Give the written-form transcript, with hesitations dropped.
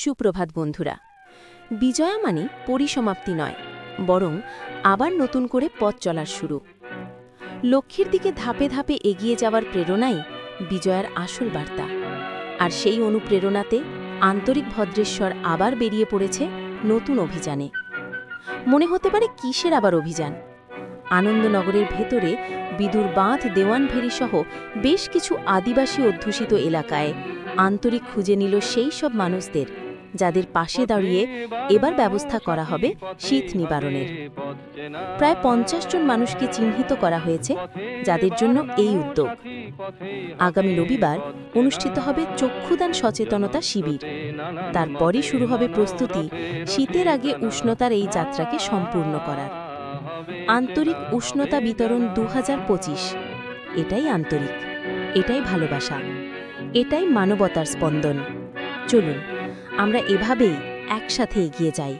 সুপ্রভাত বন্ধুরা। বিজয়া মানে পরিসমাপ্তি নয়, বরং আবার নতুন করে পথ চলার শুরু। লক্ষ্যের দিকে ধাপে ধাপে এগিয়ে যাওয়ার প্রেরণাই বিজয়ার আসল বার্তা। আর সেই অনুপ্রেরণাতে আন্তরিক ভদ্রেশ্বর আবার বেরিয়ে পড়েছে নতুন অভিযানে। মনে হতে পারে কিসের আবার অভিযান? আনন্দনগরের ভেতরে বিদুর বাঁধ, দেওয়ানভেরি সহ বেশ কিছু আদিবাসী অধ্যুষিত এলাকায় আন্তরিক খুঁজে নিল সেই সব মানুষদের যাদের পাশে দাঁড়িয়ে এবার ব্যবস্থা করা হবে শীত নিবারণের। প্রায় ৫০ জন মানুষকে চিহ্নিত করা হয়েছে যাদের জন্য এই উদ্যোগ। আগামী রবিবার অনুষ্ঠিত হবে চক্ষুদান সচেতনতা শিবির। তারপরই শুরু হবে প্রস্তুতি শীতের আগে উষ্ণতার এই যাত্রাকে সম্পূর্ণ করার। আন্তরিক উষ্ণতা বিতরণ ২০২৫। এটাই আন্তরিক, এটাই ভালোবাসা, এটাই মানবতার স্পন্দন। চলুন আমরা এভাবেই একসাথে এগিয়ে যাই।